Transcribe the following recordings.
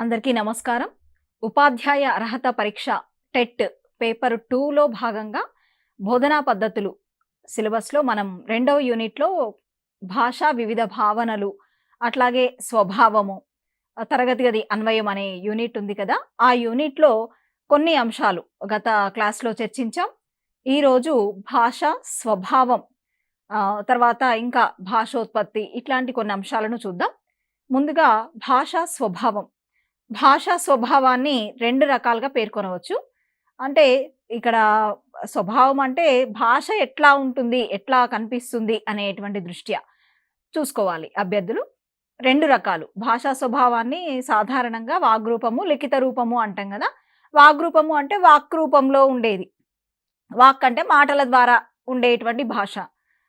అందరికీ నమస్కారం. ఉపాధ్యాయ అర్హత పరీక్ష టెట్ పేపర్ 2లో భాగంగా బోధనా పద్ధతులు సిలబస్‌లో మనం రెండవ యూనిట్‌లో భాష వివిధ భావనలు, అట్లాగే స్వభావము, తరగతి గది అన్వయం అనే యూనిట్ ఉంది కదా! ఆ యూనిట్‌లో కొన్ని అంశాలు గత క్లాస్‌లో చర్చించాం. ఈరోజు భాష స్వభావం, తర్వాత ఇంకా భాషోత్పత్తి ఇట్లాంటి కొన్ని అంశాలను చూద్దాం. ముందుగా భాషా స్వభావం. భాషా స్వభావాన్ని 2 రకాలుగా పేర్కొనవచ్చు. అంటే ఇక్కడ స్వభావం అంటే భాష ఎట్లా ఉంటుంది, ఎట్లా కనిపిస్తుంది అనేటువంటి దృష్ట్యా చూసుకోవాలి అభ్యర్థులు. 2 రకాలు. భాషా స్వభావాన్ని సాధారణంగా వాగ్రూపము, లిఖిత రూపము అంటాం గదా! వాగ్రూపము అంటే వాక్ రూపంలో ఉండేది. వాక్ అంటే మాటల ద్వారా ఉండేటువంటి భాష.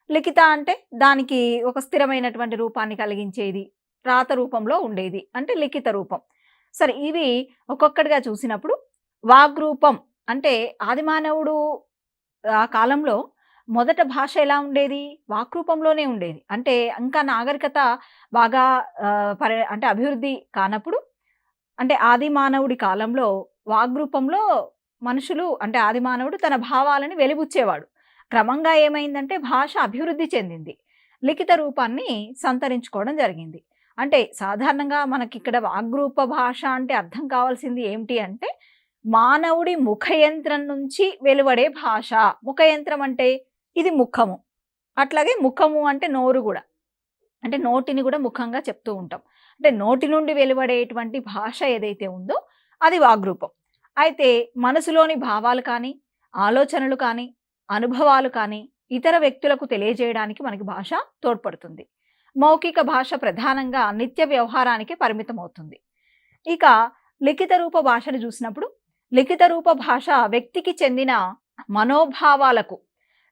లిఖిత అంటే దానికి ఒక స్థిరమైనటువంటి రూపాన్ని కలిగించేది. రాత రూపంలో ఉండేది. అంటే లిఖిత రూపం. సరే, ఇవి ఒక్కొక్కటిగా చూసినప్పుడు వాగ్రూపం అంటే ఆదిమానవుడు ఆ కాలంలో మొదట భాష ఎలా ఉండేది? వాక్రూపంలోనే ఉండేది. అంటే ఇంకా నాగరికత బాగా అంటే అభివృద్ధి కానప్పుడు, అంటే ఆది మానవుడి కాలంలో వాగ్రూపంలో మనుషులు, అంటే ఆది మానవుడు తన భావాలని వెలిబుచ్చేవాడు. క్రమంగా ఏమైందంటే భాష అభివృద్ధి చెందింది. లిఖిత రూపాన్ని సంతరించుకోవడం జరిగింది. అంటే సాధారణంగా మనకిక్కడ వాగ్రూప భాష అంటే అర్థం కావాల్సింది ఏమిటి అంటే, మానవుడి ముఖయంత్రం నుంచి వెలువడే భాష. ముఖయంత్రం అంటే ఇది ముఖము. అట్లాగే ముఖము అంటే నోరు గూడా. అంటే నోటిని గూడా ముఖంగా చెప్తూ ఉంటాం. అంటే నోటి నుండి వెలువడేటువంటి భాష ఏదైతే ఉందో అది వాగ్రూపం. అయితే మనసులోని భావాలు కానీ, ఆలోచనలు కానీ, అనుభవాలు కానీ ఇతర వ్యక్తులకు తెలియజేయడానికి మనకి భాష తోడ్పడుతుంది. మౌఖిక భాష ప్రధానంగా నిత్య వ్యవహారానికే పరిమితమవుతుంది. ఇక లిఖిత రూప భాషను చూసినప్పుడు, లిఖిత రూప భాష వ్యక్తికి చెందిన మనోభావాలకు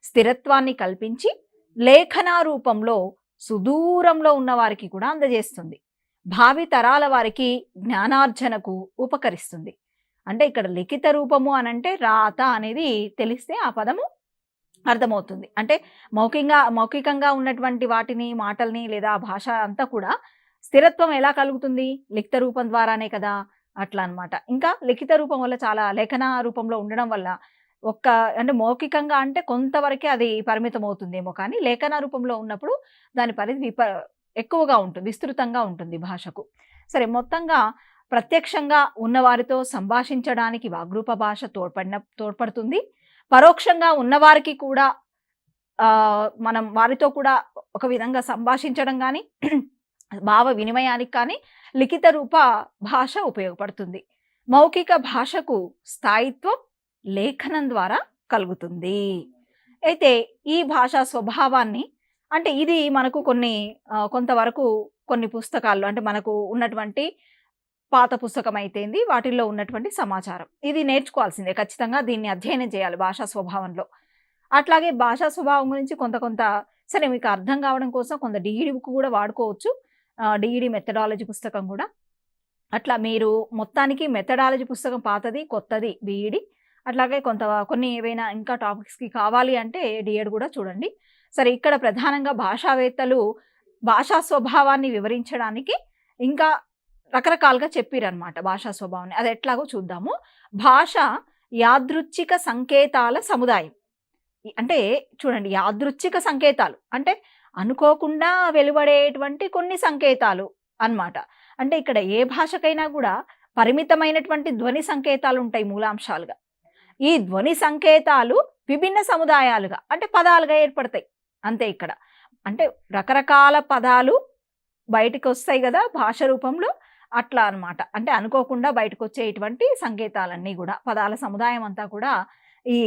స్థిరత్వాన్ని కల్పించి లేఖనా రూపంలో సుదూరంలో ఉన్న వారికి కూడా అందజేస్తుంది. భావి తరాల వారికి జ్ఞానార్జనకు ఉపకరిస్తుంది. అంటే ఇక్కడ లిఖిత రూపము అనంటే రాత అనేది తెలిస్తే ఆ పదము అర్థమవుతుంది. అంటే మౌఖికంగా ఉన్నటువంటి వాటిని, మాటల్ని లేదా ఆ భాష అంతా కూడా స్థిరత్వం ఎలా కలుగుతుంది? లిఖిత రూపం ద్వారానే కదా! అట్లా అన్నమాట. ఇంకా లిఖిత రూపం వల్ల చాలా లేఖన రూపంలో ఉండడం వల్ల అంటే మౌఖికంగా అంటే కొంతవరకే అది పరిమితం అవుతుందేమో కానీ, లేఖన రూపంలో ఉన్నప్పుడు దాని పరిధి ఎక్కువగా ఉంటుంది, విస్తృతంగా ఉంటుంది భాషకు. సరే, మొత్తంగా ప్రత్యక్షంగా ఉన్నవారితో సంభాషించడానికి వాగ్రూప భాష తోడ్పడుతుంది. పరోక్షంగా ఉన్నవారికి కూడా మనం వారితో కూడా ఒక విధంగా సంభాషించడం గానీ, భావ వినిమయానికి కానీ లిఖిత రూప భాష ఉపయోగపడుతుంది. మౌఖిక భాషకు స్థాయిత్వం లేఖనం ద్వారా కలుగుతుంది. అయితే ఈ భాషా స్వభావాన్ని, అంటే ఇది మనకు కొంతవరకు కొన్ని పుస్తకాల్లో, అంటే మనకు ఉన్నటువంటి పాత పుస్తకం అయితేంది, వాటిల్లో ఉన్నటువంటి సమాచారం ఇది నేర్చుకోవాల్సిందే. ఖచ్చితంగా దీన్ని అధ్యయనం చేయాలి భాషా స్వభావంలో. అట్లాగే భాషా స్వభావం గురించి కొంత సరే మీకు అర్థం కావడం కోసం కొంత డీఈడీ బుక్ కూడా వాడుకోవచ్చు. డీఈడీ మెథడాలజీ పుస్తకం కూడా. అట్లా మీరు మొత్తానికి మెథడాలజీ పుస్తకం పాతది, కొత్తది బీఈడీ. అట్లాగే కొన్ని ఏవైనా ఇంకా టాపిక్స్‌కి కావాలి అంటే డీఎడ్ కూడా చూడండి. సరే, ఇక్కడ ప్రధానంగా భాషావేత్తలు భాషా స్వభావాన్ని వివరించడానికి ఇంకా రకరకాలుగా చెప్పిరనమాట భాషా స్వభావాన్ని. అది ఎట్లాగో చూద్దాము. భాష యాదృచ్ఛిక సంకేతాల సముదాయం. అంటే చూడండి, యాదృచ్ఛిక సంకేతాలు అంటే అనుకోకుండా వెలువడేటువంటి కొన్ని సంకేతాలు అన్నమాట. అంటే ఇక్కడ ఏ భాషకైనా కూడా పరిమితమైనటువంటి ధ్వని సంకేతాలు ఉంటాయి మూలాంశాలుగా. ఈ ధ్వని సంకేతాలు విభిన్న సముదాయాలుగా, అంటే పదాలుగా ఏర్పడతాయి అంతే ఇక్కడ. అంటే రకరకాల పదాలు బయటికి వస్తాయి కదా భాష రూపంలో, అట్లా అన్నమాట. అంటే అనుకోకుండా బయటకు వచ్చేటువంటి సంకేతాలన్నీ కూడా, పదాల సముదాయం అంతా కూడా ఈ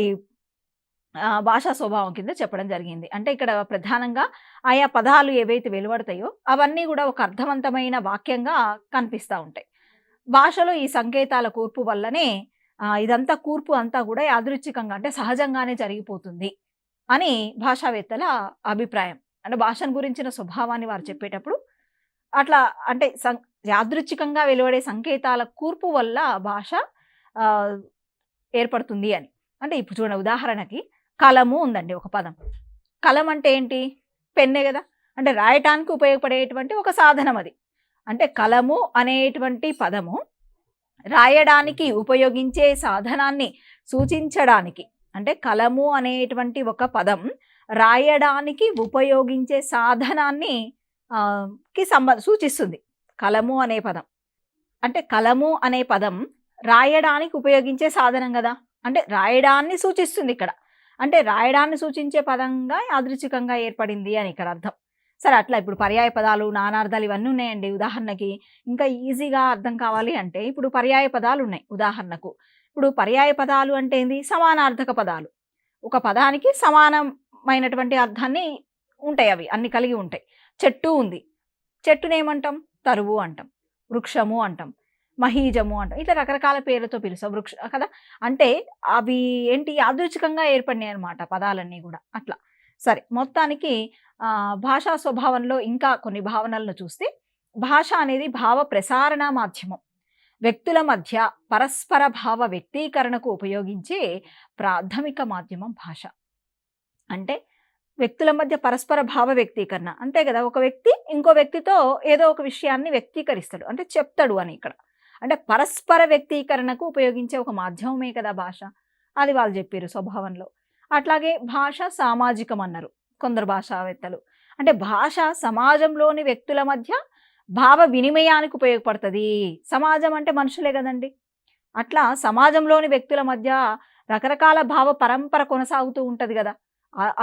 భాషా స్వభావం కింద చెప్పడం జరిగింది. అంటే ఇక్కడ ప్రధానంగా ఆయా పదాలు ఏవైతే వెలువడతాయో అవన్నీ కూడా ఒక అర్థవంతమైన వాక్యంగా కనిపిస్తా ఉంటాయి. భాషలో ఈ సంకేతాల కూర్పు వల్లనే ఇదంతా కూర్పు అంతా కూడా యాదృచ్ఛికంగా, అంటే సహజంగానే జరిగిపోతుంది అని భాషావేత్తల అభిప్రాయం. అంటే భాషను గురించిన స్వభావాన్ని వారు చెప్పేటప్పుడు అట్లా, అంటే యాదృచ్ఛికంగా వెలువడే సంకేతాల కూర్పు వల్ల భాష ఏర్పడుతుంది అని. అంటే ఇప్పుడు చూడండి, ఉదాహరణకి కలము ఉందండి ఒక పదం. కలం అంటే ఏంటి? పెన్నే కదా! అంటే రాయటానికి ఉపయోగపడేటువంటి ఒక సాధనం అది. అంటే కలము అనేటువంటి పదము రాయడానికి ఉపయోగించే సాధనాన్ని సూచించడానికి, అంటే కలము అనేటువంటి ఒక పదం రాయడానికి ఉపయోగించే సాధనాన్ని సూచిస్తుంది. కలము అనే పదం అంటే కలము అనే పదం రాయడానికి ఉపయోగించే సాధనం కదా, అంటే రాయడాన్ని సూచిస్తుంది ఇక్కడ. అంటే రాయడాన్ని సూచించే పదంగా యాదృచ్ఛికంగా ఏర్పడింది అని ఇక్కడ అర్థం. సరే, అట్లా ఇప్పుడు పర్యాయ పదాలు, నానార్థాలు ఇవన్నీ ఉన్నాయండి. ఉదాహరణకి ఇంకా ఈజీగా అర్థం కావాలి అంటే ఇప్పుడు పర్యాయ పదాలు ఉన్నాయి. ఉదాహరణకు ఇప్పుడు పర్యాయ పదాలు అంటే ఏంది? సమానార్థక పదాలు. ఒక పదానికి సమానమైనటువంటి అర్థాన్ని ఉంటాయి, అవి అన్ని కలిగి ఉంటాయి. చెట్టు ఉంది, చెట్టుని ఏమంటాం? తరువు అంటాం, వృక్షము అంటాం, మహీజము అంటాం. ఇట్లా రకరకాల పేర్లతో పిలుస్తాం వృక్ష కదా. అంటే అవి ఏంటి? యాదృచ్ఛికంగా ఏర్పడినాయి అనమాట పదాలన్నీ కూడా అట్లా. సరే, మొత్తానికి భాషా స్వభావంలో ఇంకా కొన్ని భావనలను చూస్తే, భాష అనేది భావ ప్రసారణ మాధ్యమం. వ్యక్తుల మధ్య పరస్పర భావ వ్యక్తీకరణకు ఉపయోగించే ప్రాథమిక మాధ్యమం భాష. అంటే వ్యక్తుల మధ్య పరస్పర భావ వ్యక్తీకరణ అంతే కదా. ఒక వ్యక్తి ఇంకో వ్యక్తితో ఏదో ఒక విషయాన్ని వ్యక్తీకరిస్తాడు, అంటే చెప్తాడు అని ఇక్కడ. అంటే పరస్పర వ్యక్తీకరణకు ఉపయోగించే ఒక మాధ్యమమే కదా భాష. అది వాళ్ళు చెప్పారు స్వభావంలో. అట్లాగే భాష సామాజికం అన్నారు కొందరు భాషావేత్తలు. అంటే భాష సమాజంలోని వ్యక్తుల మధ్య భావ వినిమయానికి ఉపయోగపడుతుంది. సమాజం అంటే మనుషులే కదండి. అట్లా సమాజంలోని వ్యక్తుల మధ్య రకరకాల భావ పరంపర కొనసాగుతూ ఉంటుంది కదా.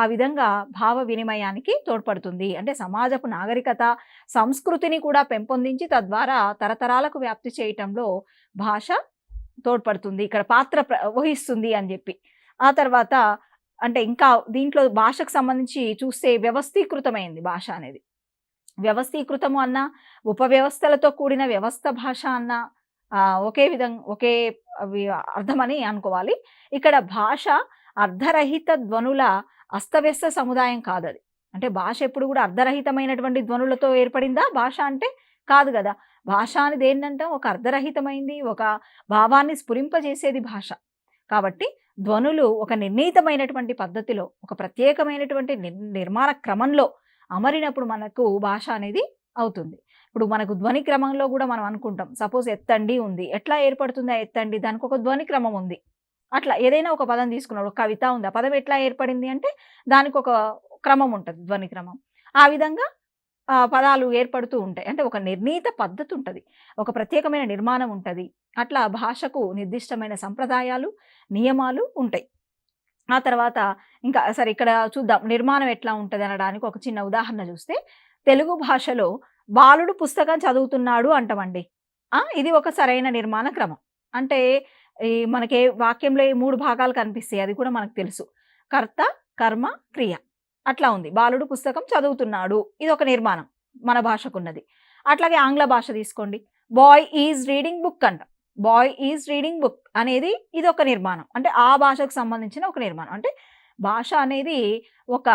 ఆ విధంగా భావ వినిమయానికి తోడ్పడుతుంది. అంటే సమాజపు నాగరికత, సంస్కృతిని కూడా పెంపొందించి తద్వారా తరతరాలకు వ్యాప్తి చేయటంలో భాష తోడ్పడుతుంది, ఇక్కడ పాత్ర వహిస్తుంది అని చెప్పి. ఆ తర్వాత అంటే ఇంకా దీంట్లో భాషకు సంబంధించి చూస్తే వ్యవస్థీకృతమైంది భాష అనేది. వ్యవస్థీకృతము అన్న, ఉపవ్యవస్థలతో కూడిన వ్యవస్థ భాష అన్న ఒకే అర్థమని అనుకోవాలి. ఇక్కడ భాష అర్ధరహిత ధ్వనుల అస్తవ్యస్త సముదాయం కాదది. అంటే భాష ఎప్పుడు కూడా అర్ధరహితమైనటువంటి ధ్వనులతో ఏర్పడిందా భాష అంటే? కాదు కదా. భాష అనేది ఏంటంటే ఒక అర్ధరహితమైంది, ఒక భావాన్ని స్ఫురింపజేసేది భాష. కాబట్టి ధ్వనులు ఒక నిర్ణీతమైనటువంటి పద్ధతిలో, ఒక ప్రత్యేకమైనటువంటి నిర్మాణ క్రమంలో అమరినప్పుడు మనకు భాష అనేది అవుతుంది. ఇప్పుడు మనకు ధ్వని క్రమంలో కూడా మనం అనుకుంటాం. సపోజ్ ఎత్తండి ఉంది, ఎట్లా ఏర్పడుతుంది ఆ ఎత్తండి? దానికి ఒక ధ్వని క్రమం ఉంది. అట్లా ఏదైనా ఒక పదం తీసుకున్నాడు, ఒక కవిత ఉంది, ఆ పదం ఎట్లా ఏర్పడింది అంటే దానికి ఒక క్రమం ఉంటుంది, ధ్వని క్రమం. ఆ విధంగా పదాలు ఏర్పడుతూ ఉంటాయి. అంటే ఒక నిర్ణీత పద్ధతి ఉంటుంది, ఒక ప్రత్యేకమైన నిర్మాణం ఉంటుంది. అట్లా భాషకు నిర్దిష్టమైన సంప్రదాయాలు, నియమాలు ఉంటాయి. ఆ తర్వాత ఇంకా సరే ఇక్కడ చూద్దాం నిర్మాణం ఎట్లా ఉంటుంది అనడానికి ఒక చిన్న ఉదాహరణ చూస్తే, తెలుగు భాషలో బాలుడు పుస్తకం చదువుతున్నాడు అంటామండి. ఇది ఒక సరైన నిర్మాణ క్రమం. అంటే మనకి వాక్యంలో 3 భాగాలు కనిపిస్తాయి, అది కూడా మనకు తెలుసు. కర్త, కర్మ, క్రియ అట్లా ఉంది. బాలుడు పుస్తకం చదువుతున్నాడు, ఇది ఒక నిర్మాణం మన భాషకున్నది. అట్లాగే ఆంగ్ల భాష తీసుకోండి, బాయ్ ఈజ్ రీడింగ్ బుక్ అంట. బాయ్ ఈజ్ రీడింగ్ బుక్ అనేది ఇది ఒక నిర్మాణం, అంటే ఆ భాషకు సంబంధించిన ఒక నిర్మాణం. అంటే భాష అనేది ఒక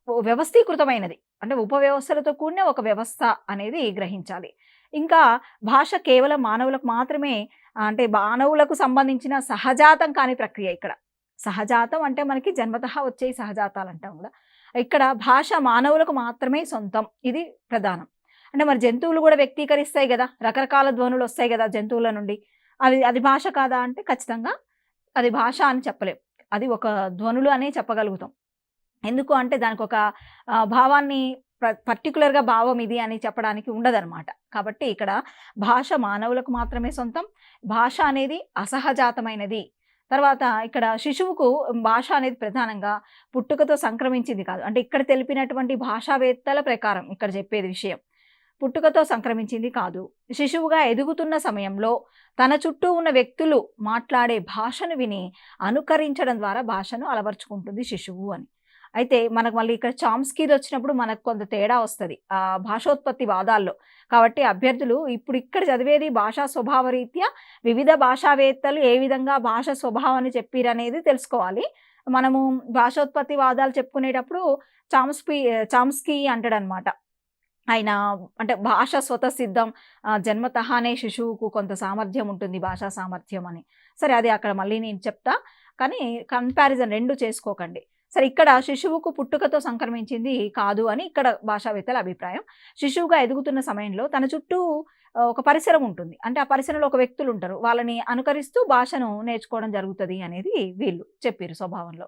వ్యవస్థీకృతమైనది, అంటే ఉపవ్యవస్థలతో కూడిన ఒక వ్యవస్థ అనేది గ్రహించాలి. ఇంకా భాష కేవలం మానవులకు మాత్రమే, అంటే మానవులకు సంబంధించిన సహజాతం కాని ప్రక్రియ ఇక్కడ. సహజాతం అంటే మనకి జన్మతః వచ్చే సహజాతాలు అంటాం కూడా. ఇక్కడ భాష మానవులకు మాత్రమే సొంతం, ఇది ప్రధానం. అంటే మరి జంతువులు కూడా వ్యక్తీకరిస్తాయి కదా, రకరకాల ధ్వనులు వస్తాయి కదా జంతువుల నుండి. అది భాష కాదా అంటే ఖచ్చితంగా అది భాష అని చెప్పలేం, అది ఒక ధ్వనులు అనే చెప్పగలుగుతాం. ఎందుకు అంటే దానికి ఒక భావాన్ని పర్టికులర్గా భావం ఇది అని చెప్పడానికి ఉండదన్నమాట. కాబట్టి ఇక్కడ భాష మానవులకు మాత్రమే సొంతం, భాష అనేది అసహజాతమైనది. తర్వాత ఇక్కడ శిశువుకు భాష అనేది ప్రధానంగా పుట్టుకతో సంక్రమించింది కాదు. అంటే ఇక్కడ తెలిపినటువంటి భాషావేత్తల ప్రకారం ఇక్కడ చెప్పేది విషయం పుట్టుకతో సంక్రమించింది కాదు. శిశువుగా ఎదుగుతున్న సమయంలో తన చుట్టూ ఉన్న వ్యక్తులు మాట్లాడే భాషను విని అనుకరించడం ద్వారా భాషను అలవర్చుకుంటుంది శిశువు అని. అయితే మనకు మళ్ళీ ఇక్కడ చామ్స్కీది వచ్చినప్పుడు మనకు కొంత తేడా వస్తుంది ఆ భాషోత్పత్తి వాదాల్లో. కాబట్టి అభ్యర్థులు ఇప్పుడు ఇక్కడ చదివేది భాషా స్వభావ రీత్యా వివిధ భాషావేత్తలు ఏ విధంగా భాష స్వభావాన్ని చెప్పిరనేది తెలుసుకోవాలి. మనము భాషోత్పత్తి వాదాలు చెప్పుకునేటప్పుడు చామ్స్కీ అంటాడనమాట. ఆయన అంటే భాష స్వతసిద్ధం, జన్మతహానే శిశువుకు కొంత సామర్థ్యం ఉంటుంది, భాషా సామర్థ్యం అని. సరే, అది అక్కడ మళ్ళీ నేను చెప్తా, కానీ కంపారిజన్ 2 చేసుకోకండి. సరే, ఇక్కడ శిశువుకు పుట్టుకతో సంక్రమించింది కాదు అని ఇక్కడ భాషావేత్తల అభిప్రాయం. శిశువుగా ఎదుగుతున్న సమయంలో తన చుట్టూ ఒక పరిసరం ఉంటుంది. అంటే ఆ పరిసరంలో ఒక వ్యక్తులుంటారు. వాళ్ళని అనుకరిస్తూ భాషను నేర్చుకోవడం జరుగుతది అనేది వీళ్ళు చెప్పిర్రు స్వభావంలో.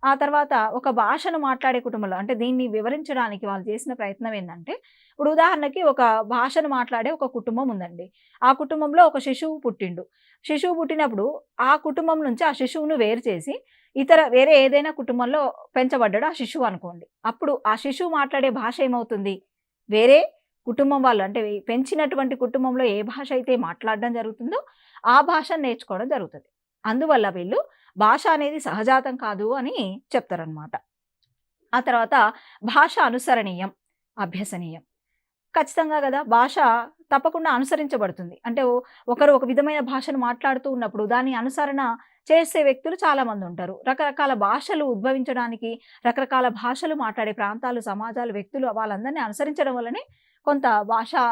ఆ తర్వాత ఒక భాషను మాట్లాడే కుటుంబంలో అంటే దీన్ని వివరించడానికి వాళ్ళు చేసిన ప్రయత్నం ఏందంటే, ఇప్పుడు ఉదాహరణకి ఒక భాషను మాట్లాడే ఒక కుటుంబం ఉందండి. ఆ కుటుంబంలో ఒక శిశువు పుట్టిండు. శిశువు పుట్టినప్పుడు ఆ కుటుంబం నుంచి ఆ శిశువును వేరు చేసి వేరే ఏదైనా కుటుంబంలో పెంచబడ్డాడు ఆ శిశువు అనుకోండి. అప్పుడు ఆ శిశువు మాట్లాడే భాష ఏమవుతుంది? వేరే కుటుంబం వాళ్ళు అంటే పెంచినటువంటి కుటుంబంలో ఏ భాష అయితే మాట్లాడడం జరుగుతుందో, ఆ భాషను నేర్చుకోవడం జరుగుతది. అందువల్ల వీళ్ళు భాష అనేది సహజాతం కాదు అని చెప్తారనమాట. ఆ తర్వాత భాష అనుసరణీయం, అభ్యసనీయం. ఖచ్చితంగా గదా! భాష తప్పకుండా అనుసరించబడుతుంది. అంటే ఒకరు ఒక విధమైన భాషను మాట్లాడుతూ ఉన్నప్పుడు దాని అనుసరణ చేసే వ్యక్తులు చాలామందుంటారు. రకరకాల భాషలు ఉద్భవించడానికి, రకరకాల భాషలు మాట్లాడే ప్రాంతాలు, సమాజాలు, వ్యక్తులు వాళ్ళందరిని అనుసరించడం వల్లనే కొంత భాషా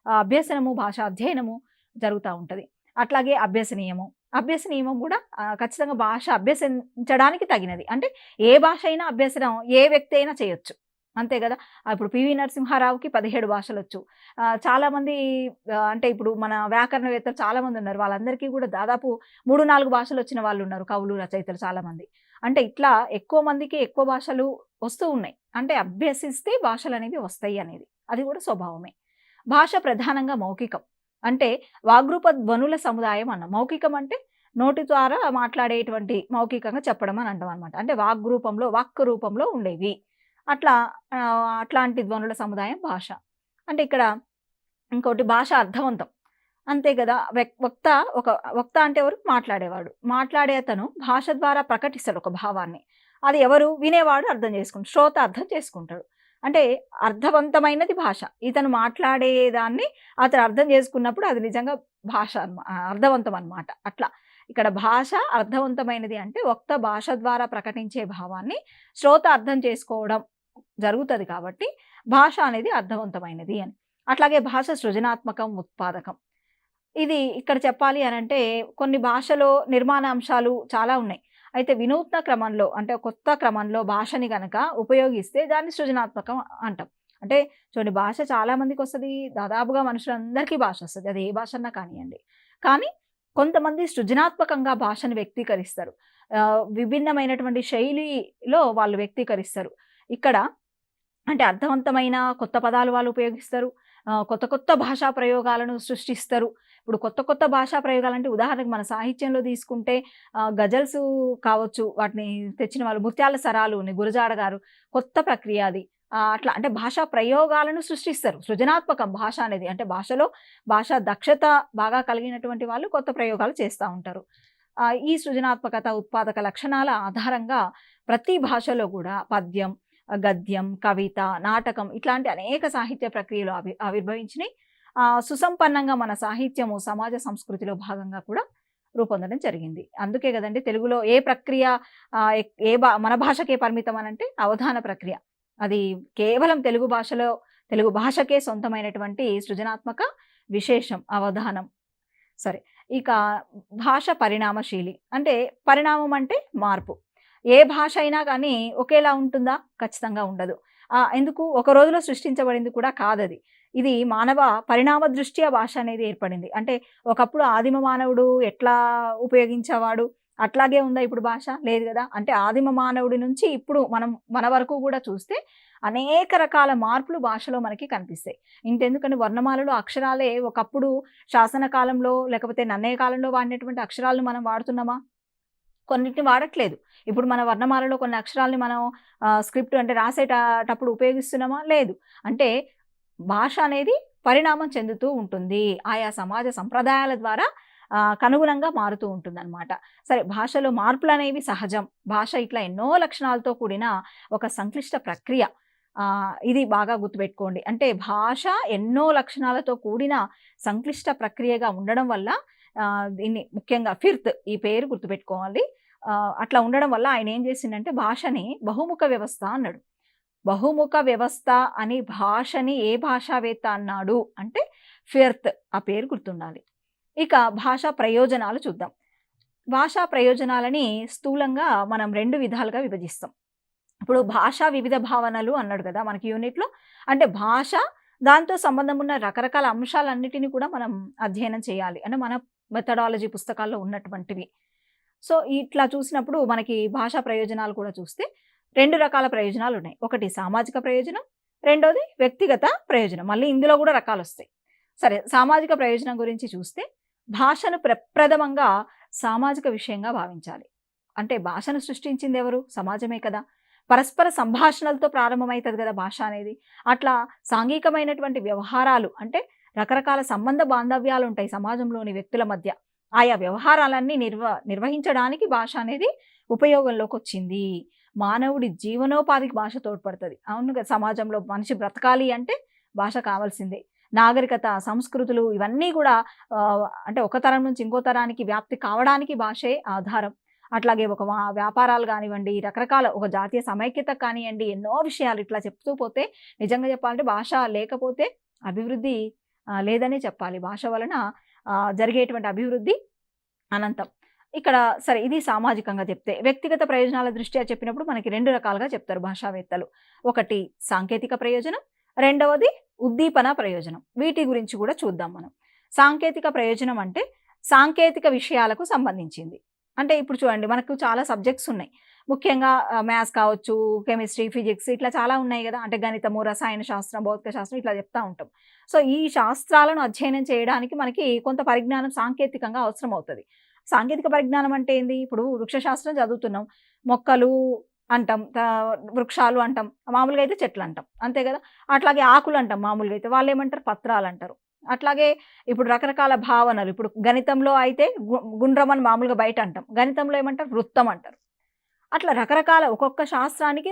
అభ్యసనము, భాషా అధ్యయనము జరుగుతా ఉంటది. అట్లాగే అభ్యసనీయము. అభ్యసనీయమం గూడా ఖచ్చితంగా భాష అభ్యసించడానికి తగినది. అంటే ఏ భాష అయినా అభ్యసనం ఏ వ్యక్తి అయినా చేయొచ్చు. అంతే గదా! ఇప్పుడు 'పివి నరసింహారావుకి' 17 భాషలొచ్చు. చాలామంది అంటే ఇప్పుడు మన వ్యాకరణవేత్తలు చాలామందున్నారు. వాళ్ళందరికీ గూడా దాదాపు 3, 4 భాషలొచ్చిన వాళ్ళున్నారు. కవులు, రచయితలు చాలామంది. అంటే ఇట్లా ఎక్కువ మందికి ఎక్కువ భాషలు వస్తూ ఉన్నాయి. అంటే అభ్యసిస్తే భాషలనేవి వస్తాయి అనేది. అది గూడా స్వభావమే. భాష ప్రధానంగా మౌఖికం. అంటే వాగ్రూప ధ్వనుల సముదాయం అన్నాం. మౌఖికం అంటే నోటి ద్వారా మాట్లాడేటువంటి మౌఖికంగా చెప్పడం అని అంటామనమాట. అంటే వాక్ రూపంలో ఉండేవి. అట్లా అట్లాంటి ధ్వనుల సముదాయం భాష. అంటే ఇక్కడ ఇంకోటి భాష అర్థవంతం. అంతే గదా! వక్త వక్త అంటే ఎవరు? మాట్లాడేవాడు. మాట్లాడే అతను భాష ద్వారా ప్రకటిస్తాడు ఒక భావాన్ని. అది ఎవరు? వినేవాడు అర్థం చేసుకుంటాడు. శ్రోత అర్థం చేసుకుంటాడు. అంటే అర్థవంతమైనది భాష. ఇతను మాట్లాడేదాన్ని అతను అర్థం చేసుకున్నప్పుడు అది నిజంగా భాష అర్థవంతం అన్నమాట. అట్లా. ఇక్కడ భాష అర్థవంతమైనది అంటే వక్త భాష ద్వారా ప్రకటించే భావాన్ని శ్రోత అర్థం చేసుకోవడం జరుగుతది కాబట్టి భాష అనేది అర్థవంతమైనది అని. అట్లాగే భాష సృజనాత్మకం, ఉత్పాదకం. ఇది ఇక్కడ చెప్పాలి అనంటే కొన్ని భాషలో నిర్మాణాంశాలు చాలా ఉన్నాయి. అయితే వినూత్న క్రమంలో అంటే కొత్త క్రమంలో భాషని గనక ఉపయోగిస్తే దాన్ని సృజనాత్మకం అంటాం. అంటే చూడండి భాష చాలా మందికొస్తది. దాదాపుగా మనుషులందరికీ భాషొస్తది. అది ఏ భాష అన్నా కానియండి. కానీ కొంతమంది సృజనాత్మకంగా భాషను వ్యక్తీకరిస్తారు. విభిన్నమైనటువంటి శైలిలో వాళ్ళు వ్యక్తీకరిస్తారు. ఇక్కడ అంటే అర్థవంతమైన కొత్త పదాలు వాళ్ళు ఉపయోగిస్తారు. కొత్త కొత్త భాషా ప్రయోగాలను సృష్టిస్తారు. ఇప్పుడు కొత్త కొత్త భాషా ప్రయోగాలంటే ఉదాహరణకు మన సాహిత్యంలో తీసుకుంటే గజల్సు కావచ్చు, వాటిని తెచ్చిన వాళ్ళు ముత్యాల సరాలు, గురజాడ గారు కొత్త ప్రక్రియ అది. అట్లా అంటే భాషా ప్రయోగాలను సృష్టిస్తారు. సృజనాత్మకం భాష అనేది. అంటే భాషా దక్షత బాగా కలిగినటువంటి వాళ్ళు కొత్త ప్రయోగాలు చేస్తా ఉంటారు. ఈ సృజనాత్మకత, ఉత్పాదక లక్షణాల ఆధారంగా ప్రతి భాషలో గూడా పద్యం, గద్యం, కవిత, నాటకం ఇట్లాంటి అనేక సాహిత్య ప్రక్రియలు ఆవిర్భవించినాయి. సుసంపన్నంగా మన సాహిత్యము, సమాజ సంస్కృతిలో భాగంగా కూడా రూపొందడం జరిగింది. అందుకే గదండీ తెలుగులో ఏ ప్రక్రియ మన భాషకే పరిమితం అనంటే అవధాన ప్రక్రియ. అది కేవలం తెలుగు భాషకే సొంతమైనటువంటి సృజనాత్మక విశేషం అవధానం. సరే. ఇక భాష పరిణామశీలి. అంటే పరిణామం అంటే మార్పు. ఏ భాష అయినా గానీ ఒకేలా ఉంటుందా? ఖచ్చితంగా ఉండదు. ఎందుకు? ఒక రోజులో సృష్టించబడింది కూడా కాదది. ఇది మానవ పరిణామ దృష్ట్యా భాష అనేది ఏర్పడింది. అంటే ఒకప్పుడు ఆదిమ మానవుడు ఎట్లా ఉపయోగించేవాడు, అట్లాగే ఉందా ఇప్పుడు భాష? లేదు గదా! అంటే ఆదిమ మానవుడి నుంచి ఇప్పుడు మన వరకు గూడా చూస్తే అనేక రకాల మార్పులు భాషలో మనకి కనిపిస్తాయి. ఇంతెందుకండి వర్ణమాలలో అక్షరాలే ఒకప్పుడు శాసన కాలంలో లేకపోతే నన్నయ కాలంలో వాడినటువంటి అక్షరాలను మనం వాడుతున్నామా? కొన్నిటిని వాడట్లేదు. ఇప్పుడు మన వర్ణమాలలో కొన్ని అక్షరాల్ని మనం స్క్రిప్ట్ అంటే రాసేటప్పుడు ఉపయోగిస్తున్నామా? లేదు. అంటే భాష అనేది పరిణామం చెందుతూ ఉంటుంది. ఆయా సమాజ సంప్రదాయాల ద్వారా కనుగుణంగా మారుతూ ఉంటుందనమాట. సరే భాషలో మార్పులనేవి సహజం. భాష ఇట్లా ఎన్నో లక్షణాలతో కూడిన ఒక సంక్లిష్ట ప్రక్రియ. ఇది బాగా గుర్తుపెట్టుకోండి. అంటే భాష ఎన్నో లక్షణాలతో కూడిన సంక్లిష్ట ప్రక్రియగా ఉండడం వల్ల దీన్ని ముఖ్యంగా ఈ పేరు గుర్తుపెట్టుకోవాలి. అట్లా ఉండడం వల్ల ఆయన ఏం చేసిండంటే భాషని బహుముఖ వ్యవస్థ అన్నాడు. బహుముఖ వ్యవస్థ అని భాషని ఏ భాషావేత్త అన్నాడు అంటే ఫిర్త్. ఆ పేరు గుర్తుండాలి. ఇక భాషా ప్రయోజనాలు చూద్దాం. భాషా ప్రయోజనాలని స్థూలంగా మనం 2 విధాలుగా విభజిస్తాం. ఇప్పుడు భాషా వివిధ భావనలు అన్నాడు కదా మనకి యూనిట్‌లో. అంటే భాష దాంతో సంబంధం ఉన్న రకరకాల అంశాలన్నిటిని కూడా మనం అధ్యయనం చేయాలి. అంటే మన మెథడాలజీ పుస్తకాల్లో ఉన్నటువంటివి. సో, ఇట్లా చూసినప్పుడు మనకి భాషా ప్రయోజనాలు కూడా చూస్తే 2 రకాల ప్రయోజనాలున్నాయి. ఒకటి సామాజిక ప్రయోజనం, రెండోది వ్యక్తిగత ప్రయోజనం. మళ్ళీ ఇందులో కూడా రకాలొస్తాయి. సరే, సామాజిక ప్రయోజనం గురించి చూస్తే భాషను ప్రప్రథమంగా సామాజిక విషయంగా భావించాలి. అంటే భాషను సృష్టించిందెవరు? సమాజమే కదా! పరస్పర సంభాషణలతో ప్రారంభమైతది కదా భాష అనేది. అట్లా సాంఘికమైనటువంటి వ్యవహారాలు అంటే రకరకాల సంబంధ బాంధవ్యాలుంటాయి సమాజంలోని వ్యక్తుల మధ్య. ఆయా వ్యవహారాలన్నీ నిర్వహించడానికి భాష అనేది ఉపయోగంలోకొచ్చింది. మానవుడి జీవనోపాధికి భాష తోడ్పడతది. అవును కదా! సమాజంలో మనిషి బ్రతకాలి అంటే భాష కావాల్సిందే. నాగరికత, సంస్కృతులు ఇవన్నీ కూడా అంటే ఒక తరం నుంచి ఇంకో తరానికి వ్యాప్తి కావడానికి భాషే ఆధారం. అట్లాగే ఒక వ్యాపారాలు గానివ్వండి, రకరకాల ఒక జాతీయ సమైక్యత కానియండి, ఎన్నో విషయాలు ఇట్లా చెప్తూ పోతే నిజంగా చెప్పాలంటే భాష లేకపోతే అభివృద్ధి లేదనే చెప్పాలి. భాష వలన జరిగేటువంటి అభివృద్ధి అనంతం. ఇక్కడ సరే, ఇది సామాజికంగా చెప్తే. వ్యక్తిగత ప్రయోజనాల దృష్ట్యా చెప్పినప్పుడు మనకి 2 రకాలుగా చెప్తారు భాషావేత్తలు. ఒకటి సాంకేతిక ప్రయోజనం, రెండవది ఉద్దీపన ప్రయోజనం. వీటి గురించి కూడా చూద్దాం మనం. సాంకేతిక ప్రయోజనం అంటే సాంకేతిక విషయాలకు సంబంధించింది. అంటే ఇప్పుడు చూడండి, మనకు చాలా సబ్జెక్ట్స్ ఉన్నాయి. ముఖ్యంగా మ్యాథ్స్ కావచ్చు, కెమిస్ట్రీ, ఫిజిక్స్ ఇట్లా చాలా ఉన్నాయి గదా! అంటే గణితము, రసాయన శాస్త్రం, భౌతిక శాస్త్రం ఇట్లా చెప్తా ఉంటాం. సో, ఈ శాస్త్రాలను అధ్యయనం చేయడానికి మనకి కొంత పరిజ్ఞానం సాంకేతికంగా అవసరమవుతది. సాంకేతిక పరిజ్ఞానం అంటే ఏంది? ఇప్పుడు వృక్షశాస్త్రం చదువుతున్నాం. మొక్కలు అంటాం, వృక్షాలు అంటాం. మామూలుగా అయితే చెట్లంటాం. అంతే గదా! అట్లాగే ఆకులు అంటాం మామూలుగా అయితే. వాళ్ళేమంటారు? పత్రాలంటారు. అట్లాగే ఇప్పుడు రకరకాల భావనలు. ఇప్పుడు గణితంలో అయితే గుండ్రం అని మామూలుగా బయట అంటాం. గణితంలో ఏమంటారు? వృత్తం అంటారు. అట్లా రకరకాల ఒక్కొక్క శాస్త్రానికి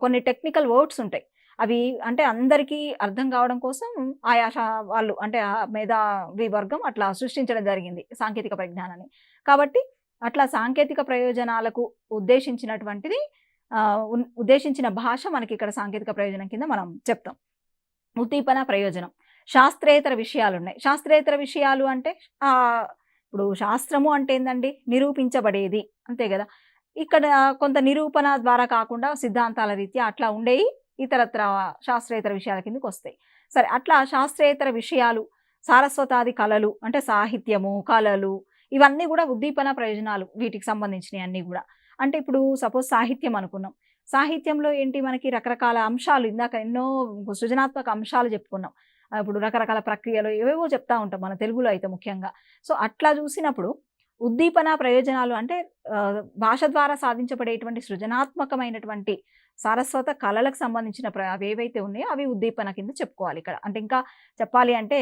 కొన్ని టెక్నికల్ వర్డ్స్ ఉంటాయి. అవి అంటే అందరికీ అర్థం కావడం కోసం ఆయా వాళ్ళు అంటే మేధావి వర్గం అట్లా సృష్టించడం జరిగింది సాంకేతిక పరిజ్ఞానాన్ని. కాబట్టి అట్లా సాంకేతిక ప్రయోజనాలకు ఉద్దేశించినటువంటిది ఉద్దేశించిన భాష మనకి ఇక్కడ సాంకేతిక ప్రయోజనం కింద మనం చెప్తాం. ఉద్దీపన ప్రయోజనం. శాస్త్రేతర విషయాలున్నాయి. శాస్త్రేతర విషయాలు అంటే ఇప్పుడు శాస్త్రము అంటే ఏందండి? నిరూపించబడేది. అంతే గదా! ఇక్కడ కొంత నిరూపణ ద్వారా కాకుండా సిద్ధాంతాల రీత్యా అట్లా ఉండేయి ఇతరత్ర శాస్త్రేతర విషయాల కిందకొస్తాయి. సరే, అట్లా శాస్త్రేతర విషయాలు, సారస్వతాది కళలు అంటే సాహిత్యము, కళలు ఇవన్నీ గూడా ఉద్దీపన ప్రయోజనాలు వీటికి సంబంధించినయి అన్నీ గూడా. అంటే ఇప్పుడు సపోజ్ సాహిత్యం అనుకున్నాం. సాహిత్యంలో ఏంటి మనకి రకరకాల అంశాలు ఇందాక ఎన్నో సృజనాత్మక అంశాలు చెప్పుకున్నాం. ఇప్పుడు రకరకాల ప్రక్రియలు ఏవేవో చెప్తా ఉంటాం మన తెలుగులో అయితే ముఖ్యంగా. సో, అట్లా చూసినప్పుడు ఉద్దీపన ప్రయోజనాలు అంటే భాష ద్వారా సాధించబడేటువంటి సృజనాత్మకమైనటువంటి సారస్వత కళలకు సంబంధించిన అవేవైతే ఉన్నాయో అవి ఉద్దీపన కింద చెప్పుకోవాలి ఇక్కడ. అంటే ఇంకా చెప్పాలి అంటే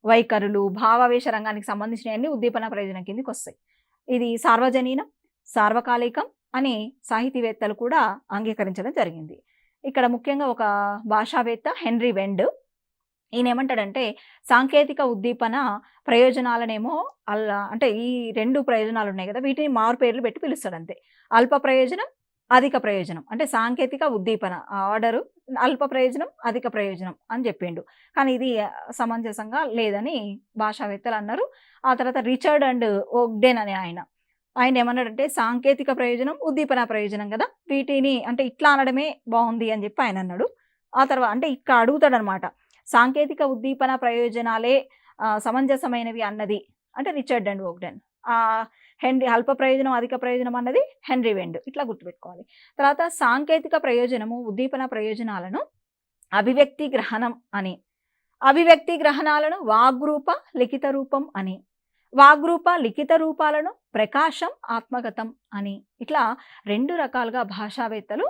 వైఖరులు, భావావేశ రంగానికి సంబంధించినవన్నీ ఉద్దీపన ప్రయోజనం కిందకొస్తాయి. ఇది సార్వజనీనం, సార్వకాలికం అని సాహితీవేత్తలు కూడా అంగీకరించడం జరిగింది. ఇక్కడ ముఖ్యంగా ఒక భాషావేత్త హెన్రీ వెండ్ ఈయనేమంటాడంటే సాంకేతిక ఉద్దీపన ప్రయోజనాలనేమో అంటే ఈ 2 ప్రయోజనాలు ఉన్నాయి కదా! వీటిని మారు పేర్లు పెట్టి పిలుస్తాడంతే. అల్ప ప్రయోజనం, అధిక ప్రయోజనం. అంటే సాంకేతిక ఉద్దీపన ఆర్డరు అల్ప ప్రయోజనం, అధిక ప్రయోజనం అని చెప్పిండు. కానీ ఇది సమంజసంగా లేదని భాషావేత్తలు అన్నారు. ఆ తర్వాత రిచర్డ్ అండ్ ఓగ్డెన్ అనే ఆయన ఏమన్నాడంటే సాంకేతిక ప్రయోజనం, ఉద్దీపన ప్రయోజనం కదా! వీటిని అంటే ఇట్లా అనడమే బావుంది అని చెప్పి ఆయన అన్నాడు. ఆ తర్వాత అంటే ఇక్కడ అడుగుతాడనమాట. సాంకేతిక ఉద్దీపన ప్రయోజనాలే సమంజసమైనవి అన్నది అంటే రిచర్డ్ అండ్ ఓగ్డెన్. అల్ప ప్రయోజనం, అధిక ప్రయోజనం అన్నది హెన్రీ వెండ్. ఇట్లా గుర్తుపెట్టుకోవాలి. తర్వాత సాంకేతిక ప్రయోజనము, ఉద్దీపన ప్రయోజనాలను అభివ్యక్తి గ్రహణం అని, అభివ్యక్తి గ్రహణాలను వాగ్రూప, లిఖిత రూపం అని, వాగ్రూప, లిఖిత రూపాలను ప్రకాశం, ఆత్మగతం అని ఇట్లా 2 రకాలుగా భాషావేత్తలు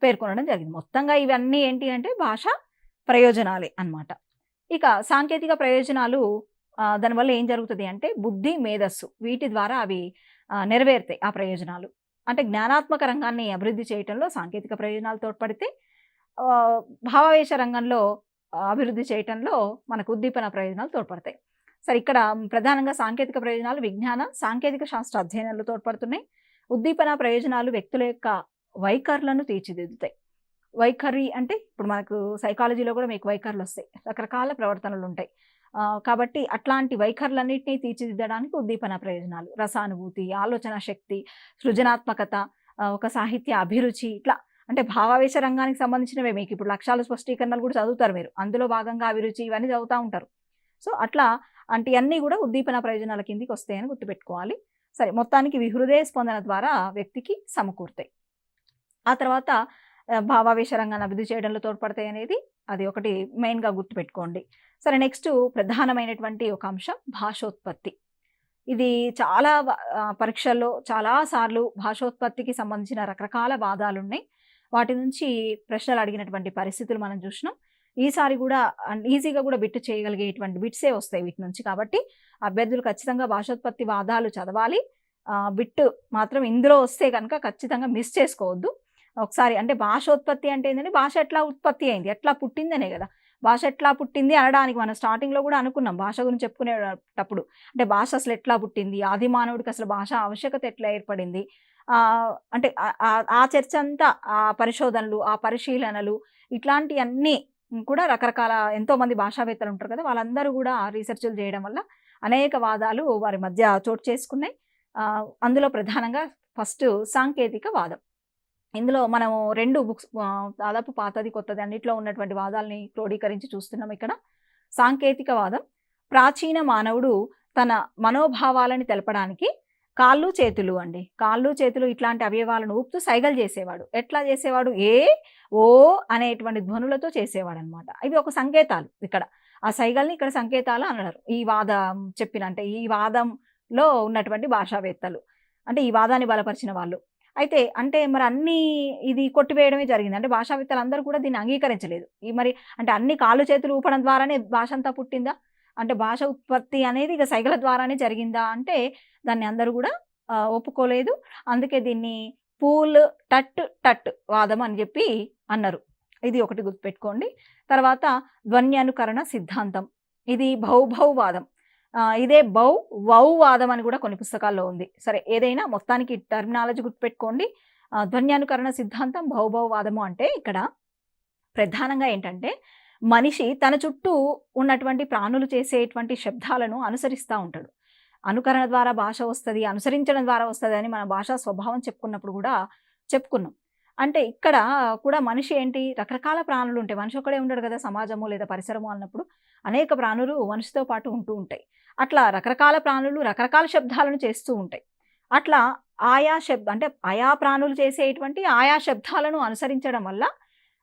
పేర్కొనడం జరిగింది. మొత్తంగా ఇవన్నీ ఏంటి అంటే భాష ప్రయోజనాలే అన్నమాట. ఇక సాంకేతిక ప్రయోజనాలు దానివల్ల ఏం జరుగుతది అంటే బుద్ధి, మేధస్సు వీటి ద్వారా అవి నెరవేరుతాయి ఆ ప్రయోజనాలు. అంటే జ్ఞానాత్మక రంగాన్ని అభివృద్ధి చేయటంలో సాంకేతిక ప్రయోజనాలు తోడ్పడితే భావావేశ రంగంలో అభివృద్ధి చేయటంలో మనకు ఉద్దీపన ప్రయోజనాలు తోడ్పడతాయి. సరే, ఇక్కడ ప్రధానంగా సాంకేతిక ప్రయోజనాలు విజ్ఞాన, సాంకేతిక శాస్త్ర అధ్యయనాలు తోడ్పడుతున్నాయి. ఉద్దీపన ప్రయోజనాలు వ్యక్తుల యొక్క వైఖరులను తీర్చిదిద్దుతాయి. వైఖరి అంటే ఇప్పుడు మనకు సైకాలజీలో కూడా మీకు వైఖరులు వస్తాయి. రకరకాల ప్రవర్తనలు ఉంటాయి. కాబట్టి అట్లాంటి వైఖరులన్నిటినీ తీర్చిదిద్దడానికి ఉద్దీపన ప్రయోజనాలు, రసానుభూతి, ఆలోచన శక్తి, సృజనాత్మకత, ఒక సాహిత్య అభిరుచి ఇట్లా అంటే భావావేశ రంగానికి సంబంధించినవే. మీకు ఇప్పుడు లక్ష్యాలు స్పష్టీకరణలు కూడా చదువుతారు మీరు. అందులో భాగంగా అభిరుచి ఇవన్నీ చదువుతా ఉంటారు. సో, అట్లా అంటే అన్నీ కూడా ఉద్దీపన ప్రయోజనాల కిందికి వస్తాయని గుర్తుపెట్టుకోవాలి. సరే, మొత్తానికి ఇవి హృదయ స్పందన ద్వారా వ్యక్తికి సమకూరుతాయి. ఆ తర్వాత భావావేశ రంగాన్ని అభివృద్ధి చేయడంలో తోడ్పడతాయి అనేది అది ఒకటి మెయిన్‌గా గుర్తుపెట్టుకోండి. సరే, నెక్స్ట్ ప్రధానమైనటువంటి ఒక అంశం భాషోత్పత్తి. ఇది చాలా పరీక్షల్లో చాలా సార్లు భాషోత్పత్తికి సంబంధించిన రకరకాల వాదాలున్నాయి. వాటి నుంచి ప్రశ్నలు అడిగినటువంటి పరిస్థితులు మనం చూసినాం. ఈసారి కూడా ఈజీగా కూడా బిట్ చేయగలిగేటువంటి బిట్సే వస్తాయి వీటి నుంచి. కాబట్టి అభ్యర్థులు ఖచ్చితంగా భాషోత్పత్తి వాదాలు చదవాలి. బిట్ మాత్రం ఇందులో వస్తే కనుక ఖచ్చితంగా మిస్ చేసుకోవద్దు. ఒకసారి అంటే భాషోత్పత్తి అంటే ఏంటంటే భాష ఎట్లా ఉత్పత్తి అయింది, ఎట్లా పుట్టిందనే కదా. భాష ఎట్లా పుట్టింది అనడానికి మనం స్టార్టింగ్‌లో కూడా అనుకున్నాం భాష గురించి చెప్పుకునేటప్పుడు. అంటే భాష అసలు ఎట్లా పుట్టింది, ఆది మానవుడికి అసలు భాష ఆవశ్యకత ఎట్లా ఏర్పడింది, అంటే ఆ చర్చ అంతా, ఆ పరిశోధనలు, ఆ పరిశీలనలు ఇట్లాంటియన్నీ కూడా రకరకాల ఎంతోమంది భాషావేత్తలు ఉంటారు కదా, వాళ్ళందరూ కూడా రీసెర్చ్‌లు చేయడం వల్ల అనేక వాదాలు వారి మధ్య చోటు చేసుకున్నాయి. అందులో ప్రధానంగా ఫస్ట్ సాంకేతిక వాదం. ఇందులో మనము 2 బుక్స్ దాదాపు పాతది, కొత్తది అన్నిట్లో ఉన్నటువంటి వాదాల్ని క్రోడీకరించి చూస్తున్నాం ఇక్కడ. సాంకేతిక వాదం. ప్రాచీన మానవుడు తన మనోభావాలని తెలపడానికి కాళ్ళు, చేతులు అండి. కాళ్ళు, చేతులు ఇట్లాంటి అవయవాలను ఊపుతూ సైగలు చేసేవాడు. ఎట్లా చేసేవాడు? ఏ, ఓ అనేటువంటి ధ్వనులతో చేసేవాడనమాట. ఇవి ఒక సంకేతాలు ఇక్కడ. ఆ సైగల్ని ఇక్కడ సంకేతాలు అన్నారు. ఈ వాదం చెప్పిన అంటే ఈ వాదంలో ఉన్నటువంటి భాషావేత్తలు. అంటే ఈ వాదాన్ని బలపరిచిన వాళ్ళు. అయితే అంటే మరి అన్నీ ఇది కొట్టివేయడమే జరిగింది. అంటే భాషావేత్తలందరూ కూడా దీన్ని అంగీకరించలేదు. మరి అంటే అన్ని కాళ్ళు చేతులు ఊపడం ద్వారానే భాష అంతా పుట్టిందా? అంటే భాష ఉత్పత్తి అనేది ఇక సైగల ద్వారానే జరిగిందా అంటే దాన్ని అందరూ కూడా ఒప్పుకోలేదు. అందుకే దీన్ని పూల్ టట్ టట్ వాదం అని చెప్పి అన్నారు. ఇది ఒకటి గుర్తుపెట్టుకోండి. తర్వాత ధ్వన్యనుకరణ సిద్ధాంతం. ఇది భౌభౌ వాదం. ఇదే వౌ వాదం అని కూడా కొన్ని పుస్తకాల్లో ఉంది. సరే, ఏదైనా మొత్తానికి టర్మినాలజీ గుర్తుపెట్టుకోండి. ధ్వన్యానుకరణ సిద్ధాంతం, భౌభౌ వాదము అంటే ఇక్కడ ప్రధానంగా ఏంటంటే మనిషి తన చుట్టూ ఉన్నటువంటి ప్రాణులు చేసేటువంటి శబ్దాలను అనుసరిస్తూ ఉంటాడు. అనుకరణ ద్వారా భాష వస్తుంది, అనుసరించడం ద్వారా వస్తుంది అని మన భాషా స్వభావం చెప్పుకున్నప్పుడు కూడా చెప్పుకున్నాం. అంటే ఇక్కడ కూడా మనిషి ఏంటి, రకరకాల ప్రాణులు ఉంటాయి. మనిషి ఒక్కడే ఉండడు కదా, సమాజము లేదా పరిసరము అన్నప్పుడు అనేక ప్రాణులు మనిషితో పాటు ఉంటూ ఉంటాయి. అట్లా రకరకాల ప్రాణులు రకరకాల శబ్దాలను చేస్తూ ఉంటాయి. అట్లా అంటే ఆయా ప్రాణులు చేసేటువంటి ఆయా శబ్దాలను అనుసరించడం వల్ల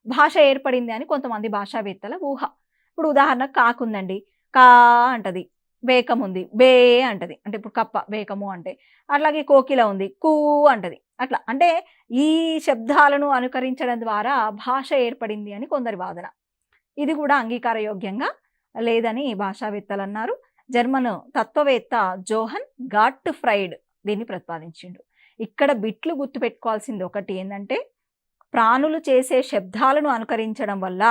భాష ఏర్పడింది అని కొంతమంది భాషావేత్తల ఊహ. ఇప్పుడు ఉదాహరణకు కాకుందండి, కా అంటది. బేకం ఉంది, బే అంటది. అంటే ఇప్పుడు కప్ప బేకము అంటే. అట్లాగే కోకిల ఉంది, కూ అంటది. అట్లా అంటే ఈ శబ్దాలను అనుకరించడం ద్వారా భాష ఏర్పడింది అని కొందరి వాదన. ఇది కూడా అంగీకారయోగ్యంగా లేదని భాషావేత్తలు అన్నారు. జర్మన్ తత్వవేత్త జోహన్ గాట్ ఫ్రైడ్ దీన్ని ప్రతిపాదించిండు. ఇక్కడ బిట్లు గుర్తుపెట్టుకోవాల్సింది ఒకటి ఏంటంటే ప్రాణులు చేసే శబ్దాలను అనుకరించడం వల్ల,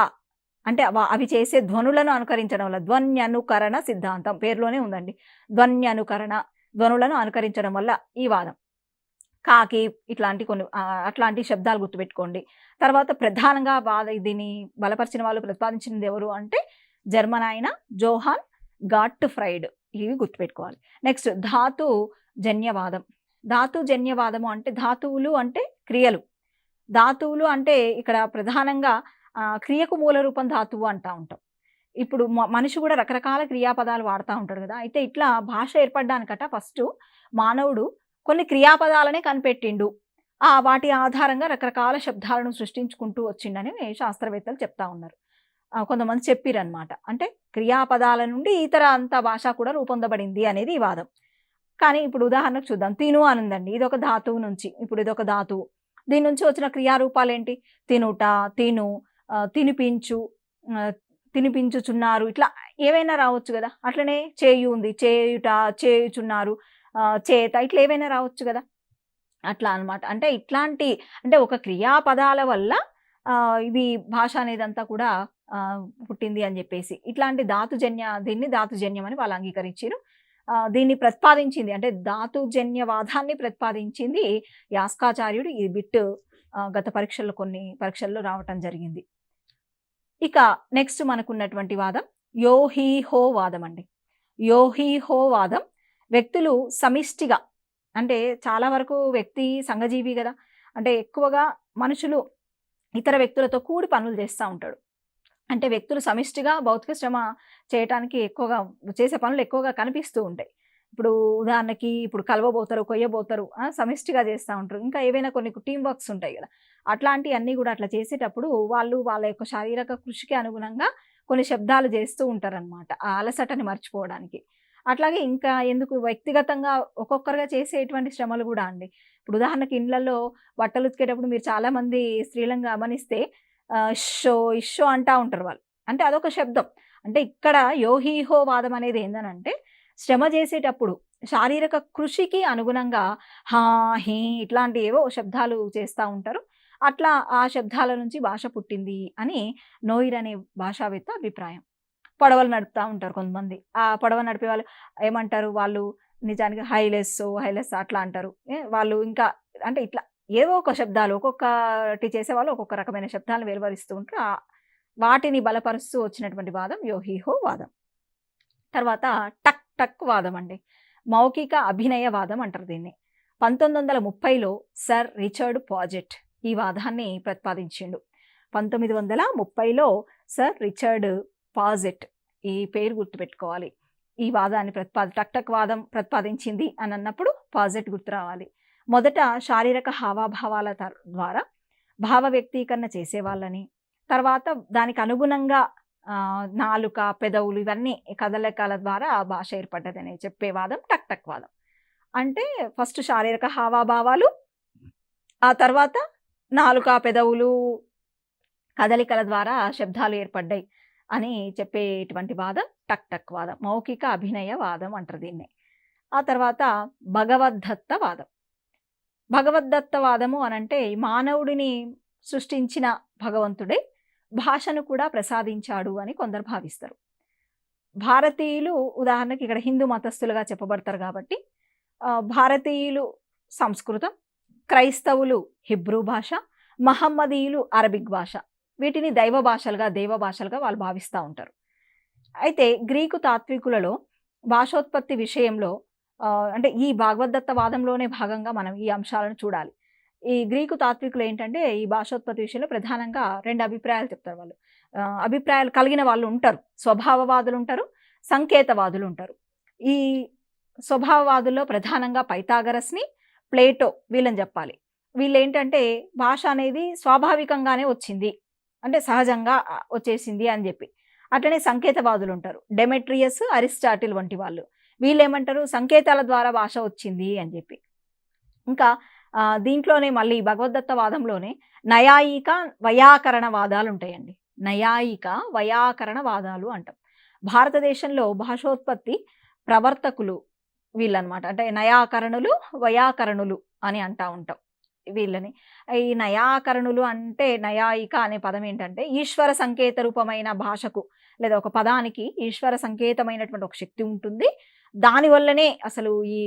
అంటే అవి చేసే ధ్వనులను అనుకరించడం వల్ల, ధ్వన్యనుకరణ సిద్ధాంతం పేరులోనే ఉందండి. ధ్వన్యనుకరణ, ధ్వనులను అనుకరించడం వల్ల ఈ వాదం. కాకి ఇట్లాంటి కొన్ని అట్లాంటి శబ్దాలు గుర్తుపెట్టుకోండి. తర్వాత ప్రధానంగా దీన్ని బలపరిచిన వాళ్ళు ప్రతిపాదించినది ఎవరు అంటే జర్మన్ ఆయన జోహాన్ గాట్ ఫ్రైడ్. ఇవి గుర్తుపెట్టుకోవాలి. నెక్స్ట్ ధాతు జన్యవాదం. ధాతు జన్యవాదము అంటే ధాతువులు అంటే క్రియలు. ధాతువులు అంటే ఇక్కడ ప్రధానంగా క్రియకు మూల రూపం ధాతువు అంటూ ఉంటాం. ఇప్పుడు మనిషి కూడా రకరకాల క్రియాపదాలు వాడుతూ ఉంటాడు కదా. అయితే ఇట్లా భాష ఏర్పడడానికట ఫస్ట్ మానవుడు కొన్ని క్రియాపదాలనే కనిపెట్టిండు. వాటి ఆధారంగా రకరకాల శబ్దాలను సృష్టించుకుంటూ వచ్చిండని శాస్త్రవేత్తలు చెప్తా ఉన్నారు. కొంతమంది చెప్పిరనమాట. అంటే క్రియాపదాల నుండి ఇతర అంత భాష కూడా రూపొందబడింది అనేది ఈ వాదం. కానీ ఇప్పుడు ఉదాహరణకు చూద్దాం. తిను అని ఉందండి, ఇదొక ధాతువు నుంచి. ఇప్పుడు ఇదొక ధాతువు, దీని నుంచి వచ్చిన క్రియారూపాలు ఏంటి? తినుట, తిను, తినిపించు, తినిపించుచున్నారు, ఇట్లా ఏవైనా రావచ్చు కదా. అట్లనే చేయు ఉంది, చేయుట, చేయుచున్నారు, చేత, ఇట్లా ఏవైనా రావచ్చు కదా. అట్లా అనమాట. అంటే ఇట్లాంటి అంటే ఒక క్రియాపదాల వల్ల ఇది భాష అనేదంతా కూడా పుట్టింది అని చెప్పేసి ఇట్లాంటి దీన్ని ధాతుజన్యం అని వాళ్ళు అంగీకరించారు. దీన్ని ప్రతిపాదించింది అంటే ధాతుజన్యవాదాన్ని ప్రతిపాదించింది యాస్కాచార్యుడు. ఈ బిట్ గత కొన్ని పరీక్షల్లో రావటం జరిగింది. ఇక నెక్స్ట్ మనకున్నటువంటి వాదం యోహీహో వాదం అండి. యోహీహో వాదం వ్యక్తులు సమిష్టిగా, అంటే చాలా వరకు వ్యక్తి సంఘజీవి కదా, అంటే ఎక్కువగా మనుషులు ఇతర వ్యక్తులతో కూడి పనులు చేస్తా ఉంటాడు. అంటే వ్యక్తులు సమిష్టిగా భౌతిక శ్రమ చేయటానికి ఎక్కువగా చేసే పనులు ఎక్కువగా కనిపిస్తూ ఉంటాయి. ఇప్పుడు ఉదాహరణకి ఇప్పుడు కలవబోతారు, కొయ్యబోతారు, సమిష్టిగా చేస్తా ఉంటారు. ఇంకా ఏవైనా కొన్ని టీమ్ వర్క్స్ ఉంటాయి గదా! అట్లాంటియన్నీ గూడా అట్లా చేసేటప్పుడు వాళ్ళు వాళ్ళ యొక్క శారీరక కృషికి అనుగుణంగా కొన్ని శబ్దాలు చేస్తూ ఉంటారనమాట. ఆ అలసటని మర్చిపోవడానికి. అట్లాగే ఇంకా ఎందుకు వ్యక్తిగతంగా ఒక్కొక్కరుగా చేసేటువంటి శ్రమలు గూడా అండి. ఇప్పుడు ఉదాహరణకి ఇండ్లల్లో బట్టలు ఉతికేటప్పుడు మీరు చాలామంది స్త్రీలను గమనిస్తే ఇష్షో, ఇష్షో అంటా ఉంటారు వాళ్ళు. అంటే అదొక శబ్దం. అంటే ఇక్కడ యోహీహో వాదం అనేది ఏందనంటే, శ్రమ చేసేటప్పుడు శారీరక కృషికి అనుగుణంగా హా, హీ ఇట్లాంటి ఏవో శబ్దాలు చేస్తా ఉంటారు. అట్లా ఆ శబ్దాల నుంచి భాష పుట్టింది అని నోయిర్ అనే భాషావేత్త అభిప్రాయం. పడవలు నడుపుతా ఉంటారు కొంతమంది. ఆ పడవ నడిపే వాళ్ళు ఏమంటారు, వాళ్ళు నిజానికి హైలెస్సో, హైలెస్సా అట్లా అంటారు. వాళ్ళు ఇంకా అంటే ఇట్లా ఏవో ఒక శబ్దాలు ఒక్కొక్కటి చేసేవాళ్ళు ఒక్కొక్క రకమైన శబ్దాలను వెలువరిస్తూ ఉంటారు. వాటిని బలపరుస్తూ వచ్చినటువంటి వాదం యోహీహో వాదం. తర్వాత టక్ టక్ వాదం అండి. మౌఖిక అభినయ వాదం అంటారు దీన్ని. 1930లో సర్ రిచర్డ్ పాజెట్ ఈ వాదాన్ని ప్రతిపాదించిండు. 1930లో సర్ రిచర్డ్ పాజెట్, ఈ పేరు గుర్తుపెట్టుకోవాలి. ఈ వాదాన్ని టక్ టక్ వాదం ప్రతిపాదించింది అని అన్నప్పుడు పాజెట్ గుర్తు రావాలి. మొదట శారీరక హావాభావాల ద్వారా భావ వ్యక్తీకరణ చేసేవాళ్ళని, తర్వాత దానికి అనుగుణంగా నాలుక, పెదవులు ఇవన్నీ కదలికల ద్వారా ఆ భాష ఏర్పడ్డదని చెప్పే వాదం టక్ టక్ వాదం. అంటే ఫస్ట్ శారీరక హావాభావాలు, ఆ తర్వాత నాలుక, పెదవులు కదలికల ద్వారా శబ్దాలు ఏర్పడ్డాయి అని చెప్పేటువంటి వాదం టక్ టక్ వాదం. మౌఖిక అభినయ వాదం అంటారు దీన్ని. ఆ తర్వాత భగవద్దత్త వాదం. భగవద్దత్త వాదము అనంటే మానవుడిని సృష్టించిన భగవంతుడే భాషను కూడా ప్రసాదించాడు అని కొందరు భావిస్తారు. భారతీయులు ఉదాహరణకి ఇక్కడ హిందూ మతస్థులుగా చెప్పబడతారు కాబట్టి భారతీయులు సంస్కృతం, క్రైస్తవులు హిబ్రూ భాష, మహమ్మదీయులు అరబిక్ భాష, వీటిని దైవ భాషలుగా వాళ్ళు భావిస్తూ ఉంటారు. అయితే గ్రీకు తాత్వికులలో భాషోత్పత్తి విషయంలో అంటే ఈ భాగవద్దత్త వాదంలోనే భాగంగా మనం ఈ అంశాలను చూడాలి. ఈ గ్రీకు తాత్వికులు ఏంటంటే ఈ భాషోత్పత్తి విషయంలో ప్రధానంగా 2 అభిప్రాయాలు చెప్తారు వాళ్ళు. అభిప్రాయాలు కలిగిన వాళ్ళు ఉంటారు. స్వభావవాదులు ఉంటారు, సంకేతవాదులు ఉంటారు. ఈ స్వభావవాదుల్లో ప్రధానంగా పైథాగరస్‌ని, ప్లేటో వీళ్ళని చెప్పాలి. వీళ్ళేంటంటే భాష అనేది స్వాభావికంగానే వచ్చింది, అంటే సహజంగా వచ్చేసింది అని చెప్పి. అట్లనే సంకేతవాదులు ఉంటారు. డెమెట్రియస్, అరిస్టాటిల్ వంటి వాళ్ళు. వీళ్ళేమంటారు, సంకేతాల ద్వారా భాష వచ్చింది అని చెప్పి. ఇంకా దీంట్లోనే మళ్ళీ భగవద్దత్త వాదంలోనే నయాయిక, వైయాకరణ వాదాలు ఉంటాయండి. నయాయిక, వైయాకరణ వాదాలు అంటాం. భారతదేశంలో భాషోత్పత్తి ప్రవర్తకులు వీళ్ళనమాట. అంటే నయాకరణులు, వైయాకరణులు అని అంటా ఉంటాం వీళ్ళని. ఈ నయాకరణులు అంటే నయాయిక అనే పదం ఏంటంటే ఈశ్వర సంకేత రూపమైన భాషకు లేదా ఒక పదానికి ఈశ్వర సంకేతమైనటువంటి ఒక శక్తి ఉంటుంది. దానివల్లనే అసలు ఈ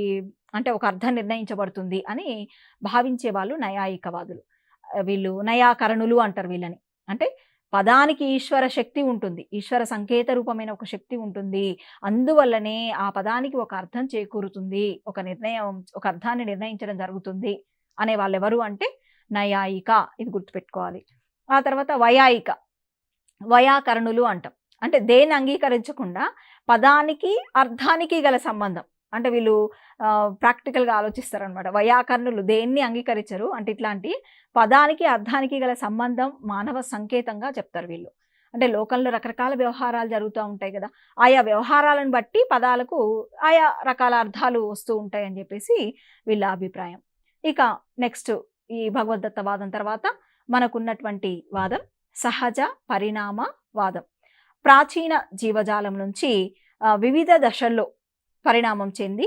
అంటే ఒక అర్థం నిర్ణయించబడుతుంది అని భావించే వాళ్ళు నయాయికవాదులు. వీళ్ళు నయాకరణులు అంటారు వీళ్ళని. అంటే పదానికి ఈశ్వర శక్తి ఉంటుంది, ఈశ్వర సంకేత రూపమైన ఒక శక్తి ఉంటుంది, అందువల్లనే ఆ పదానికి ఒక అర్థం చేకూరుతుంది, ఒక అర్థాన్ని నిర్ణయించడం జరుగుతుంది అనే వాళ్ళు ఎవరు అంటే నయాయిక. ఇది గుర్తుపెట్టుకోవాలి. ఆ తర్వాత వైయాయిక, వైయాకరణులు అంటాం. అంటే దేన్ని అంగీకరించకుండా పదానికి అర్థానికి గల సంబంధం, అంటే వీళ్ళు ప్రాక్టికల్గా ఆలోచిస్తారనమాట. వైయాకరణులు దేన్ని అంగీకరించరు, అంటే ఇట్లాంటి పదానికి అర్థానికి గల సంబంధం మానవ సంకేతంగా చెప్తారు వీళ్ళు. అంటే లోకంలో రకరకాల వ్యవహారాలు జరుగుతూ ఉంటాయి కదా, ఆయా వ్యవహారాలను బట్టి పదాలకు ఆయా రకాల అర్థాలు వస్తూ ఉంటాయి అని చెప్పేసి వీళ్ళ అభిప్రాయం. ఇక నెక్స్ట్ ఈ భగవద్దత్త వాదం తర్వాత మనకున్నటువంటి వాదం సహజ పరిణామ వాదం. ప్రాచీన జీవజాలం నుంచి వివిధ దశల్లో పరిణామం చెంది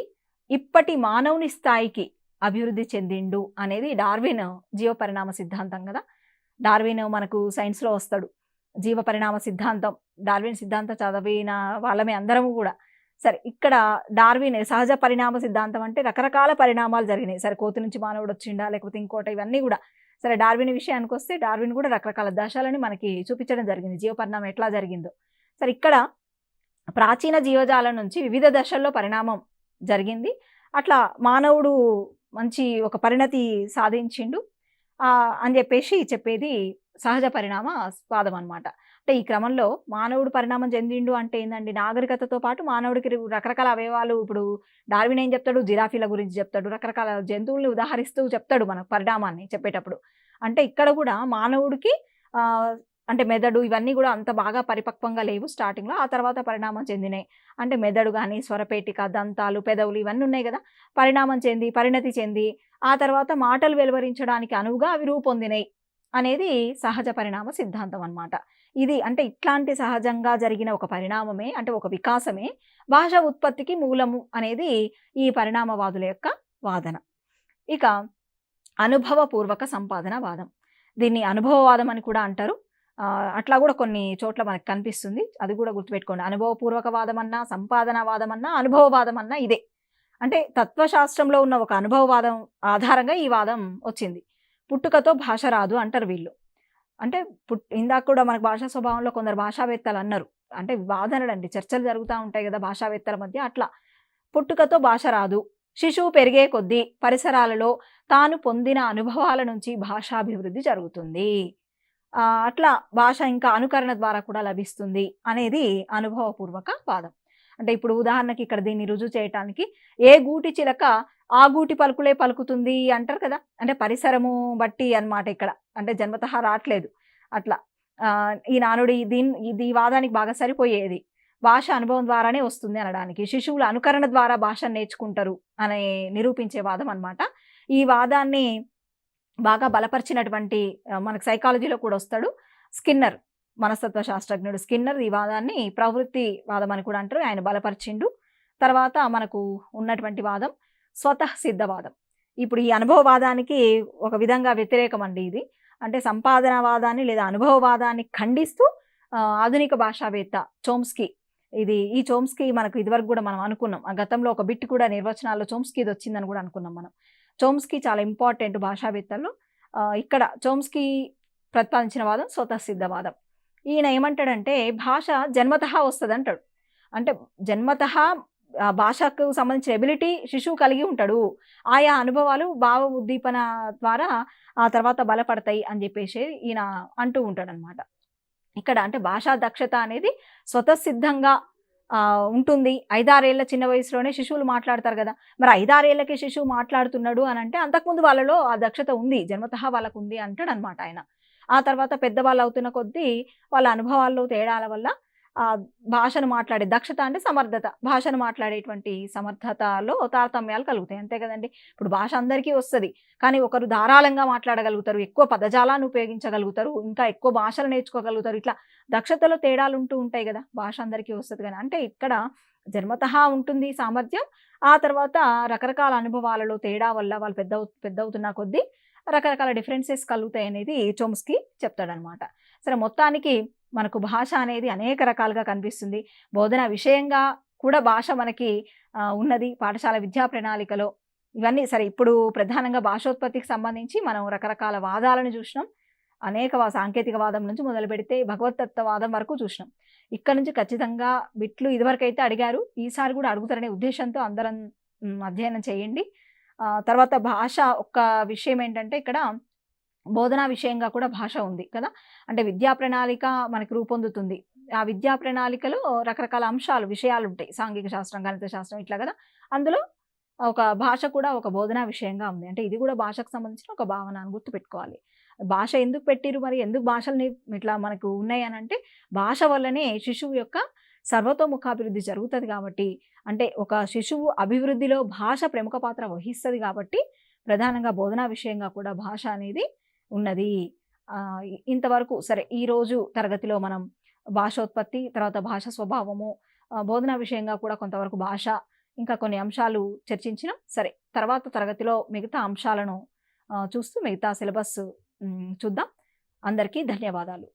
ఇప్పటి మానవుని స్థాయికి అభివృద్ధి చెందిండు అనేది డార్విన్ జీవ పరిణామ సిద్ధాంతం కదా. డార్విన్ మనకు సైన్స్లో వస్తాడు. జీవ పరిణామ సిద్ధాంతం, డార్విన్ సిద్ధాంతం చదివిన వాళ్ళమే అందరము కూడా. సరే, ఇక్కడ డార్విన్ సహజ పరిణామ సిద్ధాంతం అంటే రకరకాల పరిణామాలు జరిగినాయి. సరే, కోతి నుంచి మానవుడు వచ్చిండా లేకపోతే ఇంకోట, ఇవన్నీ కూడా సరే. డార్విన్ విషయానికి వస్తే డార్విన్ కూడా రకరకాల దశలని మనకి చూపించడం జరిగింది, జీవ పరిణామం ఎట్లా జరిగిందో. సరే, ఇక్కడ ప్రాచీన జీవజాలం నుంచి వివిధ దశల్లో పరిణామం జరిగింది. అట్లా మానవుడు మంచి ఒక పరిణతి సాధించిండు. అని జెప్పేసి చెప్పేది సహజ పరిణామ వాదం అనమాట. అంటే ఈ క్రమంలో మానవుడు పరిణామం చెందిండు అంటే ఏందండి, నాగరికతతో పాటు మానవుడికి రకరకాల అవయవాలు ఇప్పుడు డార్విన్ ఏం చెప్తాడు, జిరాఫీల గురించి చెప్తాడు. రకరకాల జంతువుల్ని ఉదాహరిస్తూ చెప్తాడు మనకు పరిణామాన్ని చెప్పేటప్పుడు. అంటే ఇక్కడ గూడా మానవుడికి ఆహ్, అంటే మెదడు ఇవన్నీ గూడా అంత బాగా పరిపక్వంగా లేవు స్టార్టింగ్‌లో. ఆ తర్వాత పరిణామం చెందినాయి. అంటే మెదడు గాని, స్వరపేటిక, దంతాలు, పెదవులు ఇవన్నీ ఉన్నాయి గదా! పరిణామం చెంది, పరిణతి చెంది, ఆ తర్వాత మాటలు వెలువరించడానికి అనువుగా అవి రూపొందినయి అనేది సహజ పరిణామ సిద్ధాంతం అన్నమాట. ఇది అంటే ఇట్లాంటి సహజంగా జరిగిన ఒక పరిణామమే అంటే ఒక వికాసమే భాష ఉత్పత్తికి మూలము అనేది ఈ పరిణామవాదుల యొక్క వాదన. ఇక అనుభవపూర్వక సంపాదన వాదం. దీన్ని అనుభవవాదం అని కూడా అంటారు. అట్లా గూడా కొన్ని చోట్ల మనకు కనిపిస్తుంది. అది గూడా గుర్తుపెట్టుకోండి. అనుభవపూర్వక వాదమన్నా, సంపాదన వాదమన్నా, అనుభవవాదమన్నా ఇదే. అంటే తత్వశాస్త్రంలో ఉన్న ఒక అనుభవవాదం ఆధారంగా ఈ వాదం వచ్చింది. పుట్టుకతో భాష రాదు అంటారు వీళ్ళు. అంటే ఇందాక కూడా మనకు భాషా స్వభావంలో కొందరు భాషావేత్తలన్నారు. అంటే వాదనలండి, చర్చలు జరుగుతా ఉంటాయి గదా! భాషావేత్తల మధ్య అట్లా. పుట్టుకతో భాష రాదు. శిశువు పెరిగే కొద్దీ పరిసరాలలో తాను పొందిన అనుభవాల నుంచి భాషాభివృద్ధి జరుగుతుంది. అట్లా భాష ఇంకా అనుకరణ ద్వారా కూడా లభిస్తుంది అనేది అనుభవపూర్వక వాదం. అంటే ఇప్పుడు ఉదాహరణకి ఇక్కడ దీన్ని రుజువు చేయటానికి ఏ గూటి చిలక ఆ గూటి పలుకులే పలుకుతుంది అంటారు కదా! అంటే పరిసరము బట్టి అన్నమాట ఇక్కడ. అంటే జన్మతహా రాట్లేదు. అట్లా. ఈ నానుడి ఇది ఈ వాదానికి బాగా సరిపోయేది. భాష అనుభవం ద్వారానే వస్తుంది అనడానికి. శిశువుల అనుకరణ ద్వారా భాషను నేర్చుకుంటారు అనే నిరూపించే వాదం అన్నమాట. ఈ వాదాన్ని బాగా బలపరిచినటువంటి మనకు సైకాలజీలో కూడా వస్తాడు స్కిన్నర్. మనస్తత్వ శాస్త్రజ్ఞుడు స్కిన్నర్ ఈ వాదాన్ని ప్రవృత్తి వాదం అని కూడా అంటారు. ఆయన బలపరిచిండు. తర్వాత మనకు ఉన్నటువంటి వాదం స్వతఃసిద్ధవాదం. ఇప్పుడు ఈ అనుభవవాదానికి ఒక విధంగా వ్యతిరేకమండి ఇది. అంటే సంపాదనవాదాన్ని లేదా అనుభవవాదాన్ని ఖండిస్తూ ఆధునిక భాషావేత్త చోమ్స్కీ, ఈ చోమ్స్కీ మనకు ఇదివరకు కూడా మనం అనుకున్నాం. ఆ గతంలో ఒక బిట్ కూడా నిర్వచనాల్లో చోమ్స్కీది వచ్చిందని కూడా అనుకున్నాం మనం. చోమ్స్కీ చాలా ఇంపార్టెంట్ భాషావేత్తల్లో. ఇక్కడ చోమ్స్కీ ప్రతిపాదించిన వాదం స్వతఃసిద్ధవాదం. ఈయన ఏమంటాడంటే భాష జన్మతహా వస్తదంటాడు. అంటే జన్మతహా భాషకు సంబంధించిన ఎబిలిటీ శిశువు కలిగి ఉంటాడు. ఆయా అనుభవాలు భావ ఉద్దీపన ద్వారా ఆ తర్వాత బలపడతాయి అని జెప్పేసి ఈయన అంటూ ఉంటాడనమాట. ఇక్కడ అంటే భాషా దక్షత అనేది స్వతసిద్ధంగా ఉంటుంది. 5, 6 ఏళ్ల చిన్న వయసులోనే శిశువులు మాట్లాడతారు గదా! మరి 5, 6 ఏళ్లకే శిశువు మాట్లాడుతున్నాడు అనంటే అంతకుముందు వాళ్ళలో ఆ దక్షత ఉంది. జన్మతహా వాళ్ళకుంది అంటాడనమాట ఆయన. ఆ తర్వాత పెద్దవాళ్ళు అవుతున్న కొద్దీ వాళ్ళ అనుభవాల్లో తేడాల వల్ల భాషను మాట్లాడే దక్షత అంటే సమర్థత. భాషను మాట్లాడేటువంటి సమర్థతలో తారతమ్యాలు కలుగుతాయి. అంతే కదండీ! ఇప్పుడు భాష అందరికీ వస్తది. కానీ ఒకరు ధారాళంగా మాట్లాడగలుగుతారు. ఎక్కువ పదజాలాన్ని ఉపయోగించగలుగుతారు. ఇంకా ఎక్కువ భాషలు నేర్చుకోగలుగుతారు. ఇట్లా దక్షతలో తేడాలు ఉంటూ ఉంటాయి గదా! భాష అందరికీ వస్తది గాని. అంటే ఇక్కడ జన్మతహా ఉంటుంది సామర్థ్యం. ఆ తర్వాత రకరకాల అనుభవాలలో తేడా వల్ల వాళ్ళు పెద్దవుతున్న కొద్దీ రకరకాల డిఫరెన్సెస్ కలుగుతాయనేది చోమ్స్కీ చెప్తాడనమాట. సరే, మొత్తానికి మనకు భాష అనేది అనేక రకాలుగా కనిపిస్తుంది. బోధన విషయంగా కూడా భాష మనకి ఉన్నది పాఠశాల విద్యా ప్రణాళికలో. ఇవన్నీ సరే, ఇప్పుడు ప్రధానంగా భాషోత్పత్తికి సంబంధించి మనం రకరకాల వాదాలను చూసినాం. అనేక సాంకేతిక వాదం నుంచి మొదలుపెడితే భగవతత్వవాదం వరకు చూసినాం. ఇక్కడ నుంచి ఖచ్చితంగా బిట్లు ఇదివరకైతే అడిగారు. ఈసారి కూడా అడుగుతారనే ఉద్దేశంతో అందరం అధ్యయనం చేయండి. తర్వాత భాష ఒక్క విషయం ఏంటంటే ఇక్కడ బోధనా విషయంగా కూడా భాష ఉంది కదా! అంటే విద్యా ప్రణాళిక మనకి రూపొందుతుంది. ఆ విద్యా ప్రణాళికలో రకరకాల అంశాలు, విషయాలుంటాయి. సాంఘిక శాస్త్రం, గణిత శాస్త్రం ఇట్లా కదా! అందులో ఒక భాష కూడా ఒక బోధనా విషయంగా ఉంది. అంటే ఇది కూడా భాషకు సంబంధించిన ఒక భావన అని గుర్తుపెట్టుకోవాలి. భాష ఎందుకు పెట్టిర్రు మరి? ఎందుకు భాషల్ని ఇట్లా మనకు ఉన్నాయనంటే భాష వల్లనే శిశువు యొక్క సర్వతోముఖాభివృద్ధి జరుగుతది కాబట్టి, అంటే ఒక శిశువు అభివృద్ధిలో భాష ప్రముఖ పాత్ర వహిస్తది కాబట్టి, ప్రధానంగా బోధనా విషయంగా కూడా భాష అనేది ఉన్నది. ఇంతవరకు సరే, ఈరోజు తరగతిలో మనం భాషోత్పత్తి, తర్వాత భాష స్వభావము, బోధనా విషయంగా కూడా కొంతవరకు భాష, ఇంకా కొన్ని అంశాలు చర్చించినాం. సరే, తర్వాత తరగతిలో మిగతా అంశాలను చూస్తూ మిగతా సిలబస్ చూద్దాం. అందరికీ ధన్యవాదాలు.